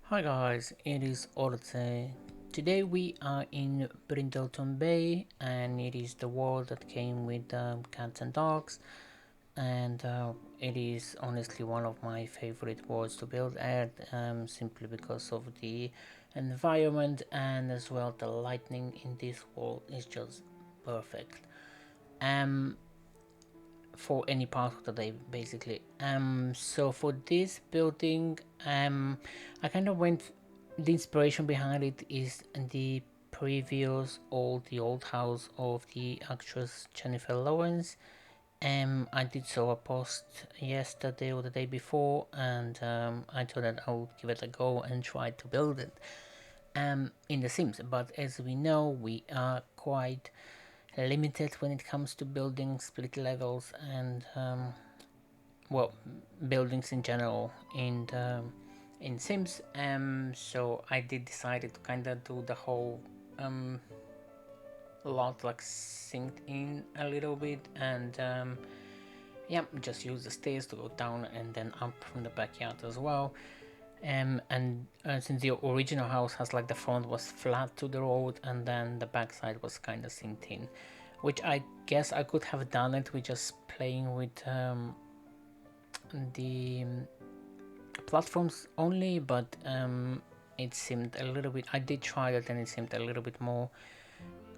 Hi guys, it is Orte. Today we are in Brindleton Bay and it is the world that came with cats and dogs, and it is honestly one of my favorite worlds to build at, simply because of the environment and as well the lighting in this world is just perfect. Um, for any part of the day basically. So for this building, I kind of went, the inspiration behind it is the previous the old house of the actress Jennifer Lawrence. I did saw a post yesterday or the day before, and I thought that I would give it a go and try to build it in The Sims. But as we know, we are quite limited when it comes to building split levels and well, buildings in general in Sims. So I did decided to kind of do the whole lot like synced in a little bit, and yeah, just use the stairs to go down and then up from the backyard as well. And since the original house has like the front was flat to the road and then the backside was kind of synced in, which I guess I could have done it with just playing with the platforms only, but it seemed a little bit. I did try it, and it seemed a little bit more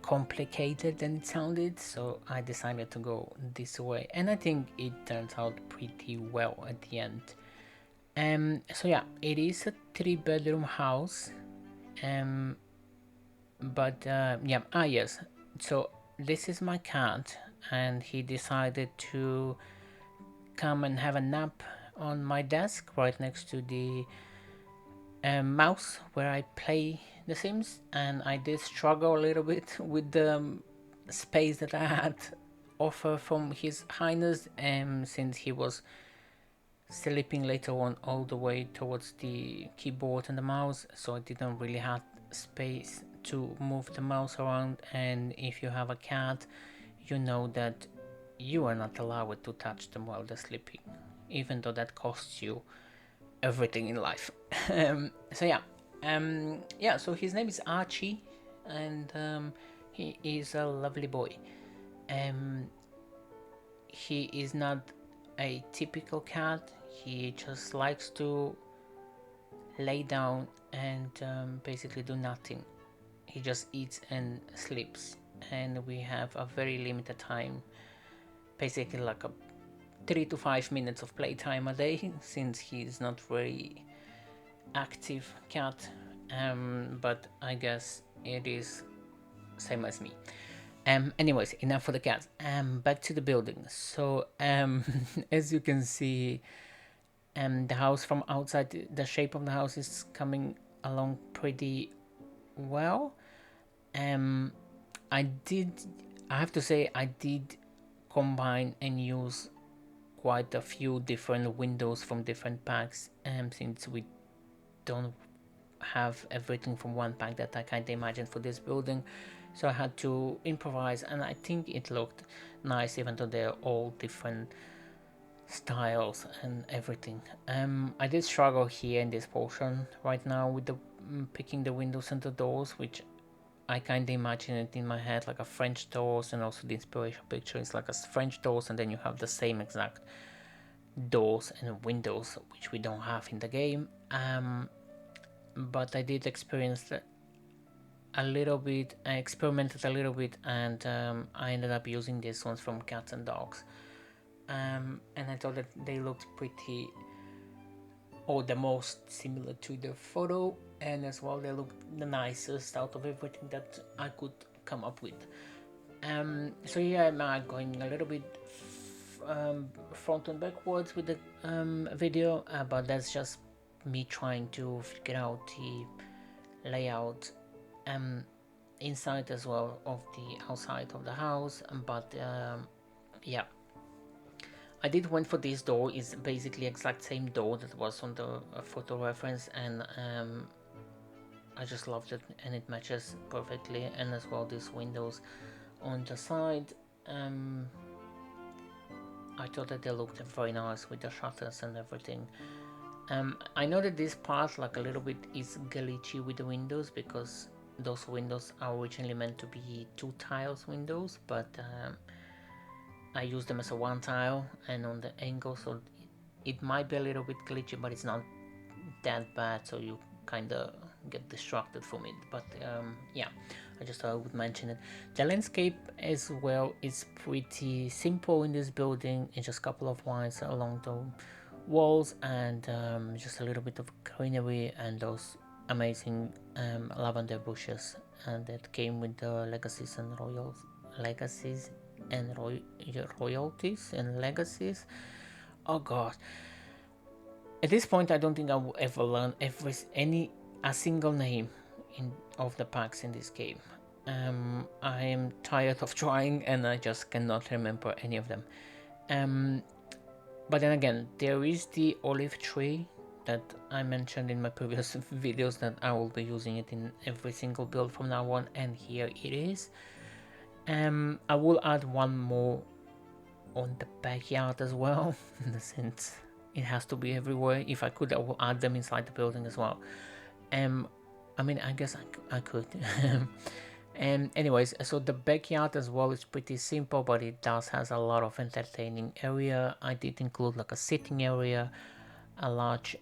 complicated than it sounded. So I decided to go this way, and I think it turns out pretty well at the end. So yeah, it is a three-bedroom house. Um, but yeah, yes. So this is my cat, and he decided to come and have a nap on my desk right next to the mouse where I play The Sims, and I did struggle a little bit with the space that I had offer from His Highness, since he was sleeping later on all the way towards the keyboard and the mouse, so I didn't really have space to move the mouse around. And if you have a cat, you know that you are not allowed to touch them while they're sleeping, even though that costs you everything in life. So yeah, yeah. So his name is Archie, and he is a lovely boy. Um, he is not a typical cat. He just likes to lay down and basically do nothing. He just eats and sleeps, and we have a very limited time, basically like a 3 to 5 minutes of playtime a day, since he's not very active cat. But I guess it is same as me. Anyways, enough for the cat. Back to the building. So as you can see, the house from outside, the shape of the house is coming along pretty well. Um, I did, I have to say, I did combine and use quite a few different windows from different packs. Since we don't have everything from one pack that I kind of imagined for this building, so I had to improvise, and I think it looked nice, even though they're all different styles and everything. I did struggle here in this portion right now with the picking the windows and the doors, which I kind of imagine it in my head like a French doors, and also the inspiration picture is like a French doors, and then you have the same exact doors and windows, which we don't have in the game. But I did experience a little bit, I experimented a little bit, and I ended up using these ones from cats and dogs. And I thought that they looked pretty, or the most similar to the photo, and as well they looked the nicest out of everything that I could come up with. So yeah, I'm going a little bit front and backwards with the video, but that's just me trying to figure out the layout inside as well of the outside of the house. But yeah, I did went for this door. Is basically exact same door that was on the photo reference, and I just loved it, and it matches perfectly. And as well these windows on the side, I thought that they looked very nice with the shutters and everything. I know that this part like a little bit is glitchy with the windows because those windows are originally meant to be 2 tiles windows, but I use them as a 1 tile and on the angle, so it might be a little bit glitchy, but it's not that bad, so you kind of get distracted from it. But yeah, I just thought I would mention it. The landscape as well is pretty simple in this building. It's just a couple of lines along the walls and just a little bit of greenery and those amazing lavender bushes and that came with the legacies and royalties and legacies. Oh god, at this point I don't think I will ever learn a single name of the packs in this game. I am tired of trying and I just cannot remember any of them. But then again, there is the olive tree that I mentioned in my previous videos that I will be using it in every single build from now on, and here it is. I will add one more on the backyard as well, since it has to be everywhere. If I could, I will add them inside the building as well. I mean, I guess I could. And anyways, so the backyard as well is pretty simple, but it does has a lot of entertaining area. I did include like a sitting area, a large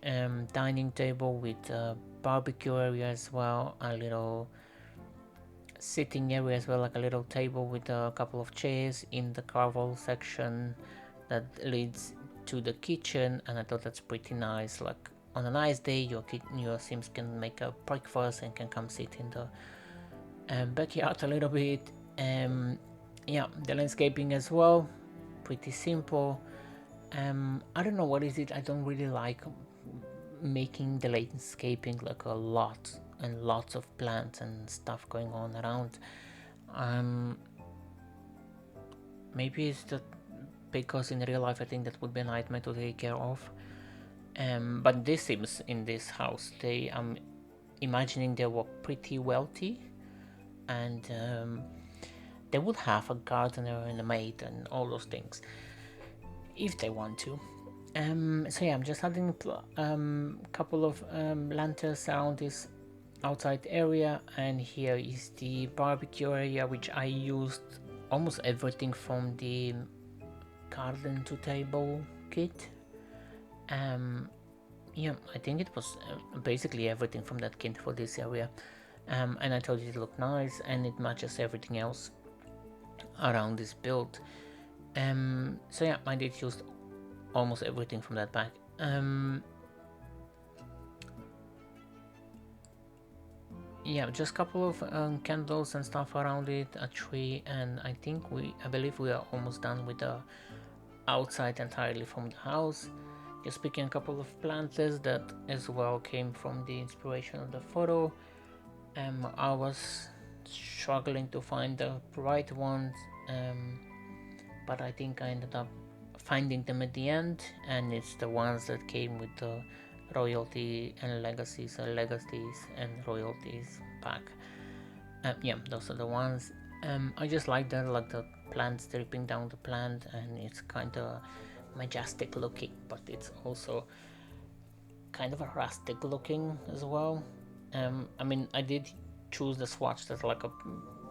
dining table with a barbecue area as well, a little sitting area as well, like a little table with a couple of chairs in the carvel section that leads to the kitchen, and I thought that's pretty nice. Like on a nice day, your Sims can make a breakfast and can come sit in the backyard a little bit. Yeah, the landscaping as well, pretty simple. I don't know what is it. I don't really like making the landscaping like a lot and lots of plants and stuff going on around. Maybe it's that because in real life I think that would be a nightmare to take care of. But this Sims in this house, they imagining they were pretty wealthy, and they would have a gardener and a maid and all those things if they want to. So yeah, I'm just adding a couple of lanterns around this outside area, and here is the barbecue area, which I used almost everything from the garden to table kit. Yeah, I think it was basically everything from that kit for this area. And I thought it looked nice and it matches everything else around this build. So yeah, I did use almost everything from that pack. Yeah, just a couple of candles and stuff around it, a tree, and I believe we are almost done with the outside entirely from the house. Just picking a couple of planters that as well came from the inspiration of the photo. I was struggling to find the right ones, but I think I ended up finding them at the end, and it's the ones that came with the royalty and legacies and royalties pack. Yeah, those are the ones. I just like that, like the plants dripping down the plant, and it's kind of majestic looking, but it's also kind of a rustic looking as well. I mean, I did choose the swatch that's like a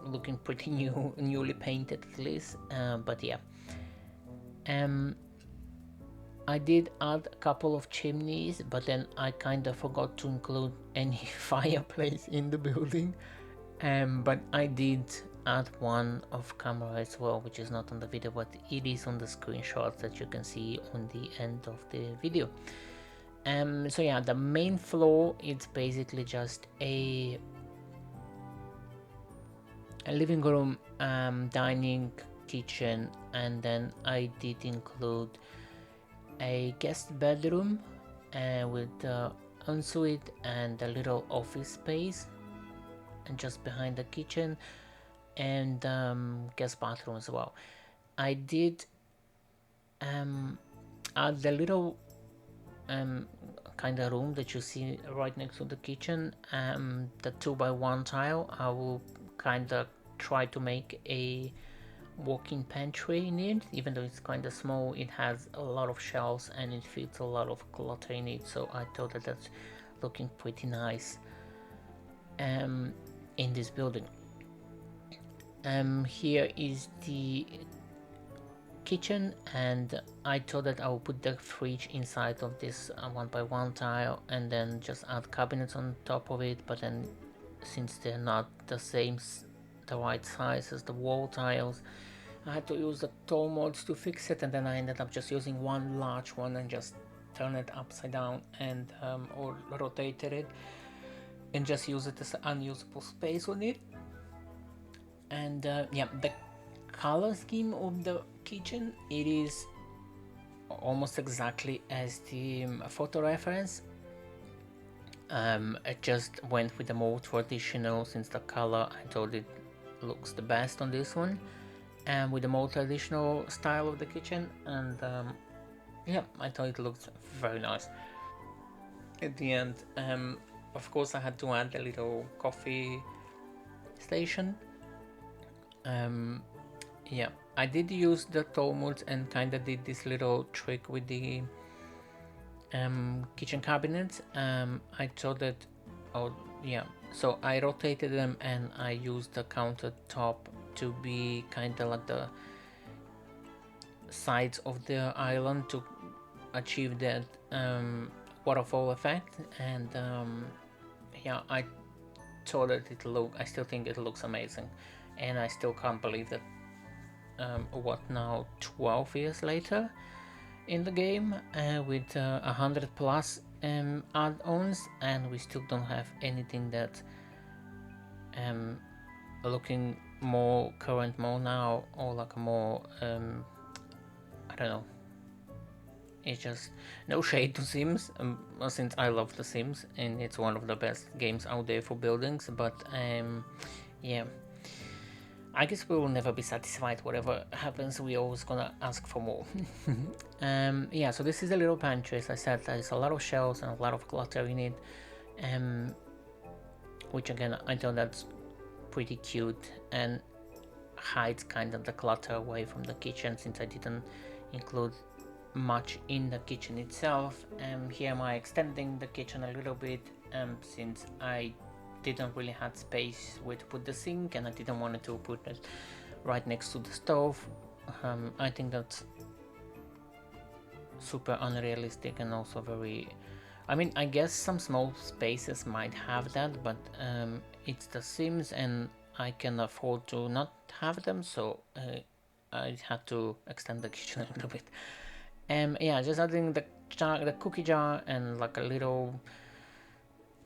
looking pretty newly painted at least, but yeah. I did add a couple of chimneys, but then I kind of forgot to include any fireplace in the building. But I did add one off camera as well, which is not on the video, but it is on the screenshots that you can see on the end of the video. So yeah, the main floor is basically just a living room, dining, kitchen, and then I did include a guest bedroom with ensuite and a little office space, and just behind the kitchen, and guest bathroom as well. I did add the little kind of room that you see right next to the kitchen, the 2x1 tile. I will kind of try to make a walk-in pantry in it. Even though it's kind of small, it has a lot of shelves and it fits a lot of clutter in it, so I thought that that's looking pretty nice in this building. Here is the kitchen, and I thought that I would put the fridge inside of this 1x1 tile and then just add cabinets on top of it, but then since they're not the right size as the wall tiles, I had to use the tall mods to fix it, and then I ended up just using one large one and just turn it upside down and or rotated it and just use it as an unusable space on it. And yeah, the color scheme of the kitchen, it is almost exactly as the photo reference. I just went with the more traditional, since the color I thought it looks the best on this one, and with the more traditional style of the kitchen, and yeah, I thought it looked very nice. At the end, of course I had to add a little coffee station. Yeah, I did use the Talmuds and kinda did this little trick with the kitchen cabinets. I thought that, oh yeah, so I rotated them and I used the countertop to be kinda like the sides of the island to achieve that waterfall effect. And yeah, I thought that I still think it looks amazing, and I still can't believe that what now 12 years later in the game, with 100 plus add-ons, and we still don't have anything that looking more current, more now, or like a more I don't know. It's just no shade to Sims, since I love the Sims and it's one of the best games out there for buildings, but yeah, I guess we will never be satisfied. Whatever happens, we're always gonna ask for more. Yeah, so this is a little pantry. As I said, there's a lot of shelves and a lot of clutter in it, which again I thought that's pretty cute and hides kind of the clutter away from the kitchen, since I didn't include much in the kitchen itself. Here am I extending the kitchen a little bit, since I didn't really have space where to put the sink, and I didn't want to put it right next to the stove. I think that's super unrealistic and also very, I mean, I guess some small spaces might have that, but it's the Sims and I can afford to not have them, so I had to extend the kitchen a little bit. Yeah, just adding the cookie jar and like a little,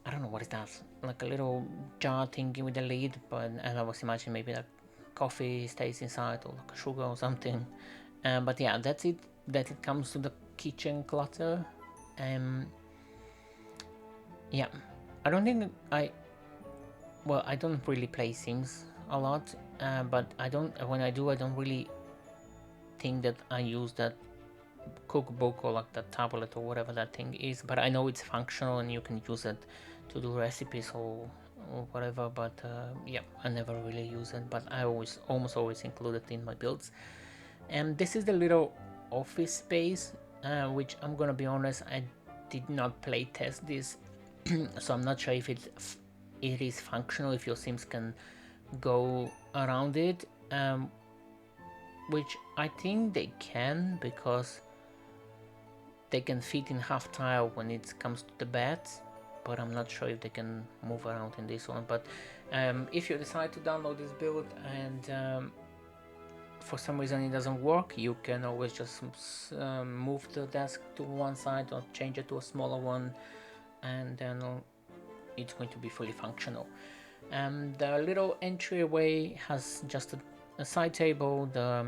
I don't know what is that, like a little jar thingy with a lid, but and I was imagining maybe like coffee stays inside or like sugar or something. But yeah, that's it. That it comes to the kitchen clutter. Yeah, I don't think I don't really play Sims a lot, but when I do, I don't really think that I use that cookbook or like the tablet or whatever that thing is, but I know it's functional and you can use it to do recipes or whatever, but yeah, I never really use it, but I almost always include it in my builds. And this is the little office space, which I'm gonna be honest, I did not play test this, so I'm not sure if it is functional, if your Sims can go around it, which I think they can, because they can fit in half tile when it comes to the beds, but I'm not sure if they can move around in this one. But if you decide to download this build and for some reason it doesn't work, you can always just move the desk to one side or change it to a smaller one, and then it's going to be fully functional. The little entryway has just a side table, the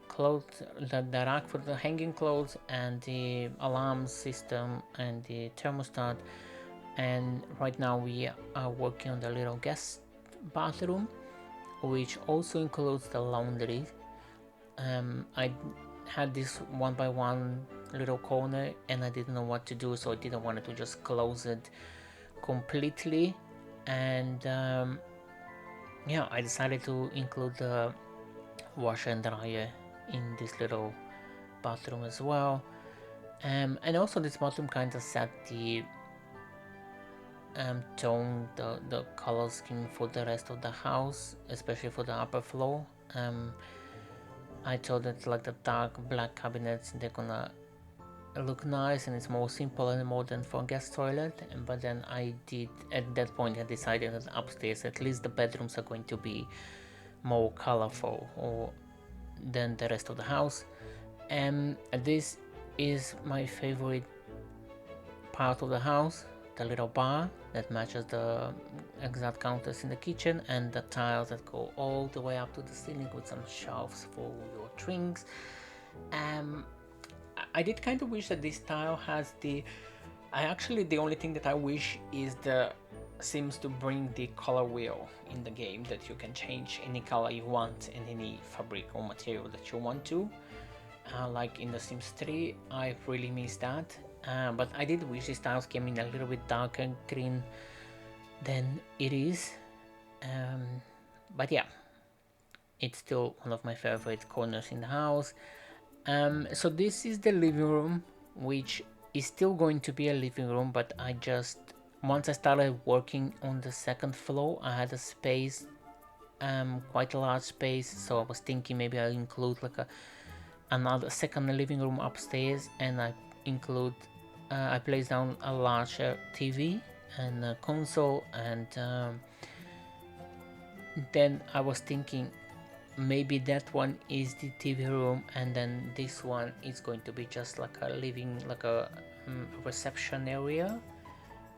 clothes, the rack for the hanging clothes, and the alarm system and the thermostat. And right now we are working on the little guest bathroom, which also includes the laundry. I had this one by one little corner and I didn't know what to do, so I didn't want to just close it completely, and yeah, I decided to include the washer and dryer in this little bathroom as well. And also this bathroom kind of set the tone, the color scheme for the rest of the house, especially for the upper floor. I thought that like the dark black cabinets, they're gonna look nice and it's more simple and modern for guest toilet. But then I did, at that point I decided that upstairs at least the bedrooms are going to be more colorful than the rest of the house. And this is my favorite part of the house, the little bar that matches the exact counters in the kitchen, and the tiles that go all the way up to the ceiling with some shelves for your drinks. I did kind of wish that this tile has the only thing that I wish is the seems to bring the color wheel in the game, that you can change any color you want and any fabric or material that you want to. Like in the Sims 3, I really miss that. But I did wish these tiles came in a little bit darker green than it is. But yeah, it's still one of my favorite corners in the house. So this is the living room, which is still going to be a living room, but once I started working on the second floor, I had a space, quite a large space, so I was thinking maybe I'll include like another second living room upstairs, and I placed down a larger TV and a console, and then I was thinking maybe that one is the TV room, and then this one is going to be just like a reception area,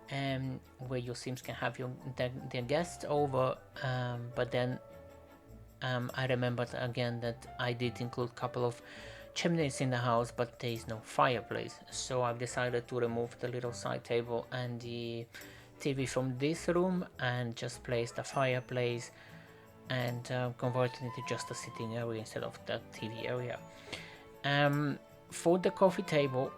and where your Sims can have their guests over. But then I remembered again that I did include a couple of chimneys in the house, but there is no fireplace, so I've decided to remove the little side table and the TV from this room and just place the fireplace and converting it to just a sitting area instead of the TV area. For the coffee table,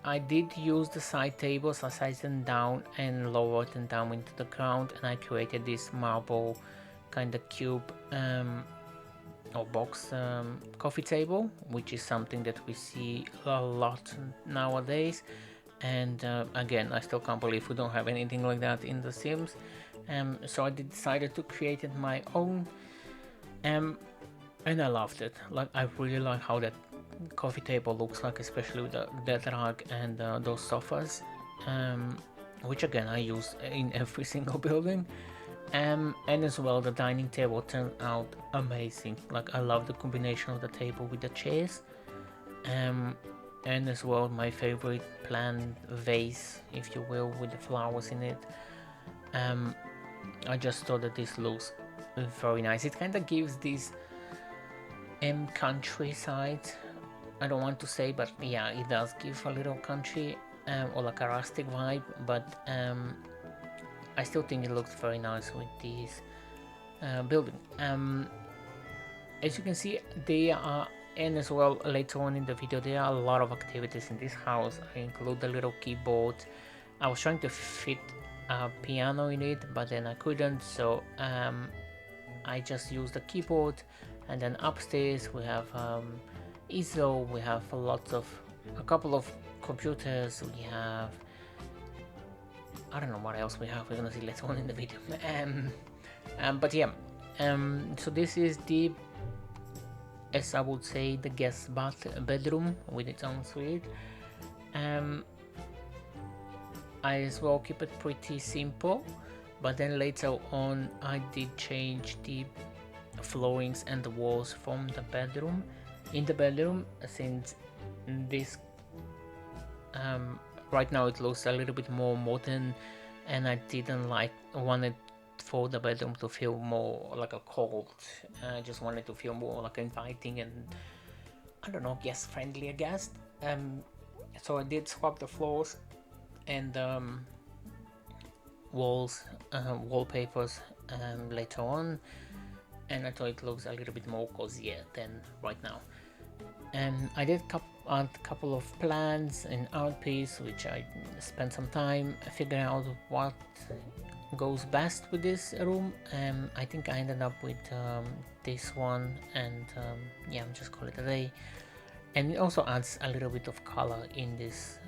I did use the side tables. I sized them down and lowered them down into the ground, and I created this marble kind of cube or box coffee table, which is something that we see a lot nowadays. And again, I still can't believe we don't have anything like that in The Sims. So I decided to create it my own, and I loved it. Like, I really like how that coffee table looks like, especially with that rug and those sofas, which again I use in every single building. And as well, the dining table turned out amazing. Like, I love the combination of the table with the chairs. And as well, my favorite plant vase, if you will, with the flowers in it. I just thought that this looks very nice. It kind of gives this countryside, I don't want to say, but yeah, it does give a little country or like a rustic vibe, but I still think it looks very nice with this building. As you can see, there are, and as well later on in the video, there are a lot of activities in this house. I include the little keyboard. I was trying to fit a piano in it, but then I couldn't, so I just used the keyboard. And then upstairs we have easel, we have a couple of computers, we have, I don't know what else we have, we're gonna see later on in the video. But yeah, so this is the, as I would say, the guest bedroom with its own suite. I as well keep it pretty simple, but then later on I did change the floorings and the walls from the bedroom. In the bedroom, since this right now it looks a little bit more modern, and I didn't wanted for the bedroom to feel more like a cold. I just wanted to feel more like inviting and, I don't know, guest friendly, I guess. So I did swap the floors and walls, wallpapers later on, and I thought it looks a little bit more cozier than right now. And I did add a couple of plans in art piece, which I spent some time figuring out what goes best with this room. I think I ended up with this one, and yeah, I'm just call it a day. And it also adds a little bit of color in this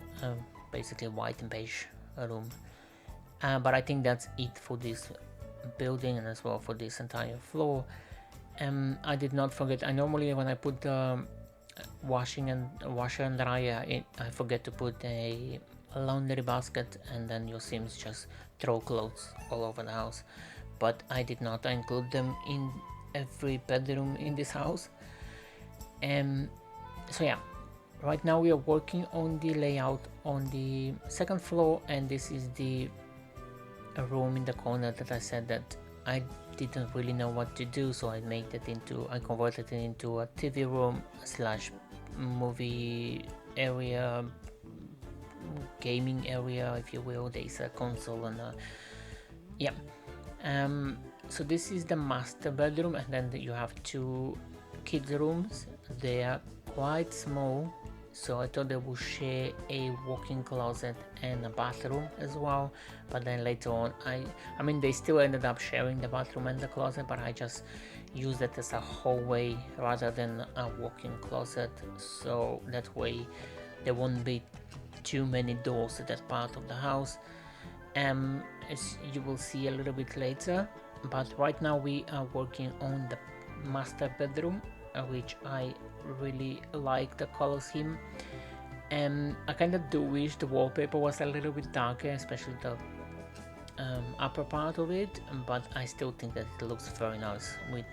basically white and beige room. But I think that's it for this building, and as well for this entire floor. I did not forget. I normally, when I put the washer and dryer in, I forget to put a laundry basket, and then your Sims just throw clothes all over the house. But I did not include them in every bedroom in this house. So yeah, right now we are working on the layout on the second floor, and this is the room in the corner that I said that I didn't really know what to do, so I converted it into a TV room slash movie area, gaming area, if you will. There's a console and yeah. So this is the master bedroom, and then you have two kids rooms. They are quite small, so I thought they would share a walk-in closet and a bathroom as well, but then later on I mean they still ended up sharing the bathroom and the closet, but I just used it as a hallway rather than a walk-in closet, so that way there won't be too many doors to that part of the house, as you will see a little bit later. But right now we are working on the master bedroom, which I really like the color scheme, and I kind of do wish the wallpaper was a little bit darker, especially the upper part of it, but I still think that it looks very nice with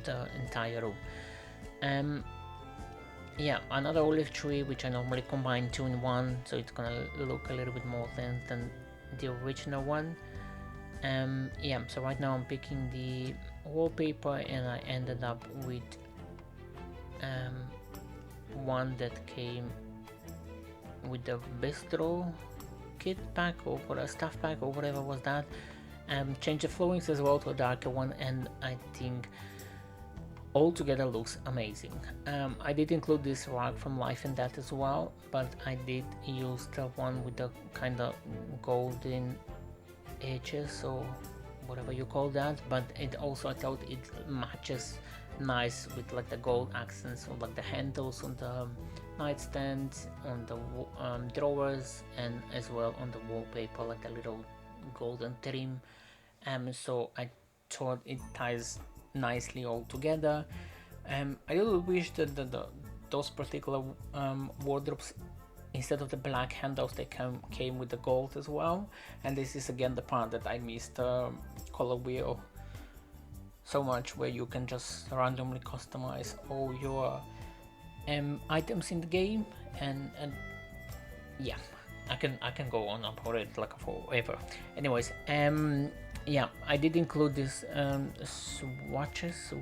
the entire room. Yeah, another olive tree, which I normally combine two in one, so it's gonna look a little bit more than the original one. Yeah, so right now I'm picking the wallpaper, and I ended up with one that came with the bistro kit pack or a stuff pack or whatever was that. Change the florings as well to a darker one, and I think altogether looks amazing. I did include this rug from Life and Death as well, but I did use the one with the kind of golden edges or whatever you call that, but it also, I thought it matches nice with like the gold accents on like the handles on the nightstands, on the drawers, and as well on the wallpaper, like a little golden trim. So I thought it ties nicely all together. I really wish that those particular wardrobes, instead of the black handles, they came with the gold as well. And this is again the part that I missed, color wheel so much, where you can just randomly customize all your items in the game, and yeah, I can go on about it like forever. Anyways, yeah, I did include this switches,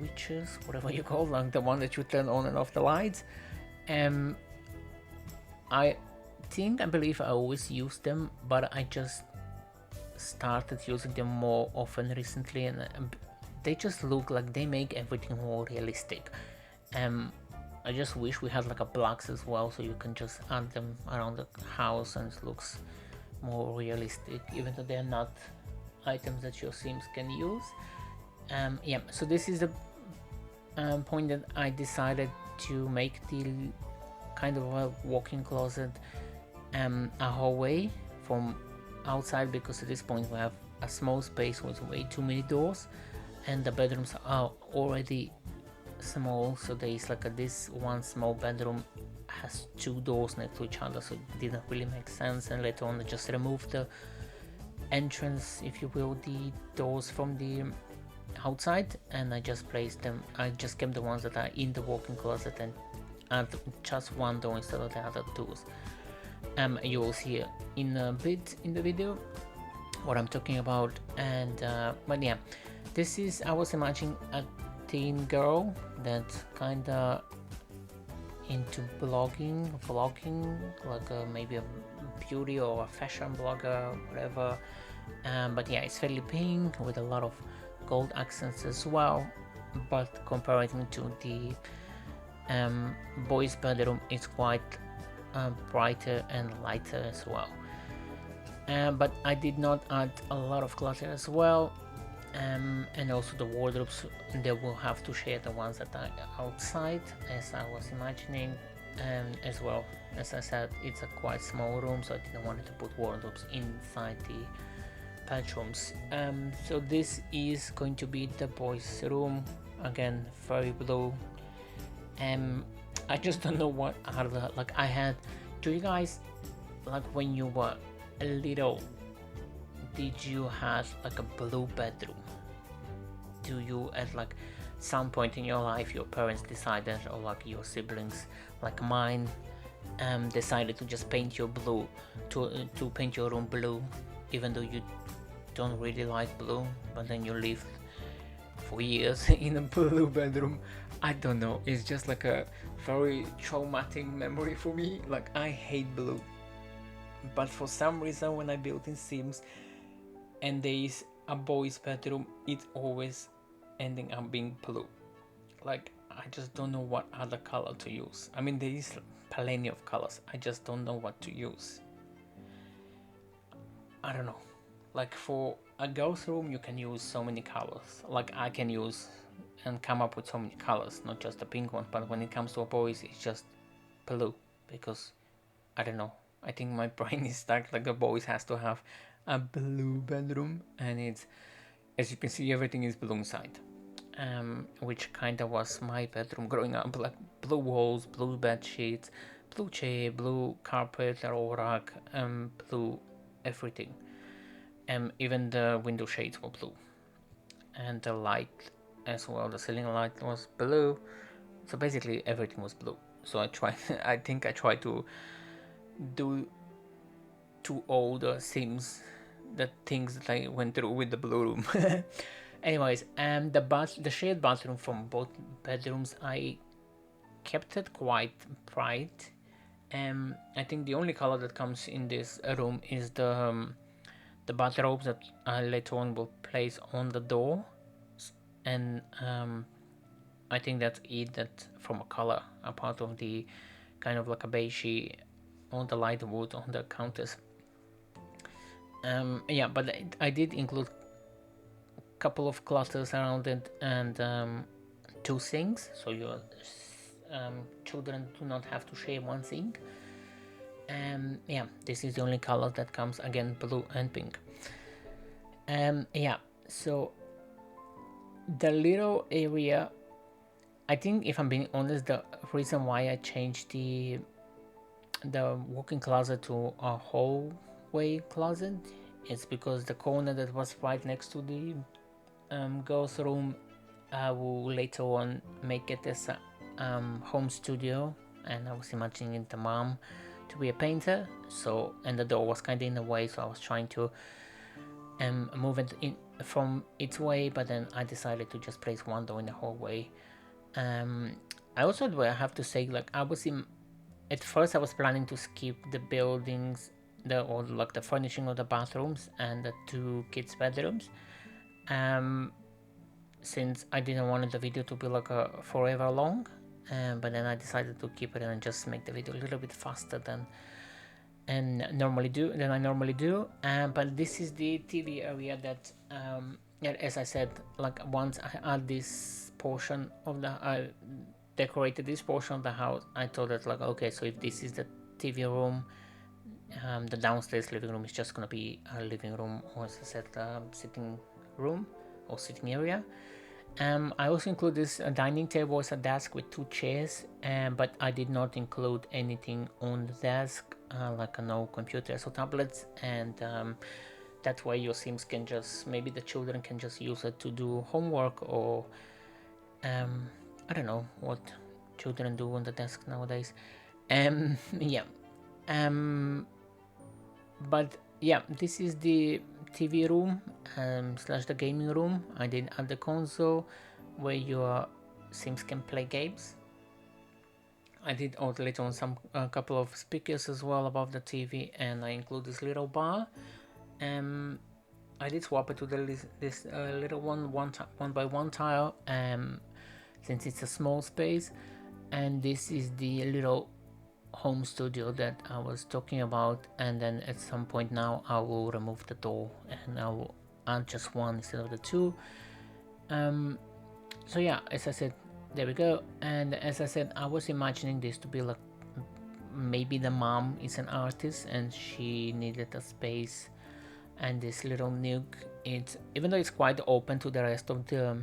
whatever you call, like the one that you turn on and off the lights. I believe I always use them, but I just started using them more often recently, and they just look like they make everything more realistic. I just wish we had like a blocks as well, so you can just add them around the house and it looks more realistic, even though they're not items that your Sims can use. Yeah, so this is the point that I decided to make the kind of a walk-in closet a hallway from outside, because at this point we have a small space with way too many doors, and the bedrooms are already small, so there is like this one small bedroom has two doors next to each other, so it didn't really make sense. And later on I just removed the entrance, if you will, the doors from the outside, and I just placed them, I just kept the ones that are in the walk-in closet and add just one door instead of the other doors. You will see in a bit in the video what I'm talking about. And but yeah, this is, I was imagining a teen girl that's kinda into vlogging, like maybe a beauty or a fashion blogger, whatever. But yeah, it's fairly pink with a lot of gold accents as well, but comparing to the boys' bedroom, it's quite brighter and lighter as well. but I did not add a lot of clutter as well. And also the wardrobes, they will have to share the ones that are outside, as I was imagining. And as well, as I said, it's a quite small room, so I didn't want to put wardrobes inside the bedrooms. So this is going to be the boys' room, again very blue. I just don't know what are the, like, I had, do you guys, like, when you were little, did you have like a blue bedroom? Do you, at like some point in your life, your parents decided, or like your siblings, like mine, decided to just paint your blue, to paint your room blue, even though you don't really like blue, but then you live for years in a blue bedroom? I don't know, it's just like a very traumatic memory for me. Like, I hate blue, but for some reason when I built in Sims and there is a boy's bedroom, it's always ending up being blue. Like, I just don't know what other color to use. I mean, there is plenty of colors, I just don't know what to use. I don't know. Like, for a girl's room you can use so many colors, like I can use and come up with so many colors, not just the pink one. But when it comes to a boys, it's just blue, because I don't know, I think my brain is stuck. Like, the boys has to have a blue bedroom, and it's, as you can see, everything is blue inside. Which kind of was my bedroom growing up, like blue walls, blue bed sheets, blue chair, blue carpet or rug, blue everything. Even the window shades were blue, and the light as well, the ceiling light was blue. So basically everything was blue. So I tried, I think I tried to do to all the Sims the things that I went through with the blue room. Anyways, the shared bathroom from both bedrooms, I kept it quite bright. I think the only color that comes in this room is the bathrobes that I later on will place on the door, and I think that's it. That from a color, a part of the kind of like a beigey on the light wood on the counters. Yeah, but I did include a couple of clusters around it, and two sinks, so your children do not have to share one sink. Yeah, this is the only color that comes, again, blue and pink. Yeah, so the little area, I think, if I'm being honest, the reason why I changed the walk-in closet to a hallway closet is because the corner that was right next to the girls' room, I will later on make it as a home studio, and I was imagining the mom to be a painter. So, and the door was kind of in the way, so I was trying to move it in from its way, but then I decided to just place one door in the hallway. I also do, I have to say, like, at first I was planning to skip the buildings, or like the furnishing of the bathrooms and the two kids' bedrooms, since I didn't want the video to be like a forever long. But then I decided to keep it and just make the video a little bit faster than I normally do. But this is the TV area that, as I said, like, once I add this portion of I decorated this portion of the house, I thought that, like, okay, so if this is the TV room, the downstairs living room is just gonna be a living room, or, as I said, sitting room or sitting area. I also include this dining table as a desk with two chairs, but I did not include anything on the desk, like no computers or tablets, and that way your Sims can just, maybe the children can just use it to do homework, or I don't know what children do on the desk nowadays. Yeah. But yeah, this is the TV room slash the gaming room. I did add the console where your Sims can play games. I did also later on a couple of speakers as well above the TV, and I include this little bar. I did swap it to this little one by one tile, since it's a small space. And this is the little home studio that I was talking about, and then at some point now I will remove the door and I will add just one instead of the two. So yeah, as I said, there we go. And as I said, I was imagining this to be like, maybe the mom is an artist and she needed a space, and this little nook, it's, even though it's quite open to the rest of the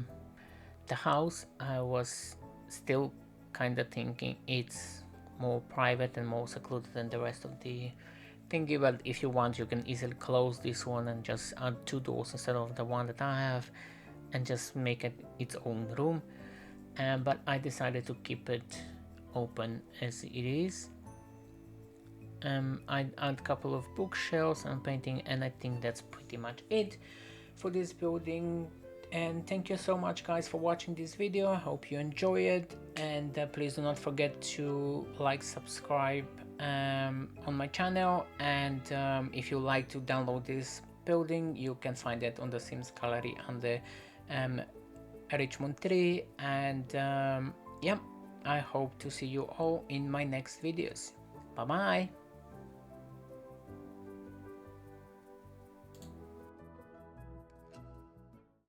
house, I was still kind of thinking it's more private and more secluded than the rest of the thingy. But if you want, you can easily close this one and just add two doors instead of the one that I have, and just make it its own room. But I decided to keep it open as it is. I add a couple of bookshelves and painting, and I think that's pretty much it for this building. And thank you so much, guys, for watching this video. I hope you enjoy it, and please do not forget to like, subscribe on my channel. And if you like to download this building, you can find it on the Sims Gallery under Richmond 3. And yeah, I hope to see you all in my next videos. Bye bye.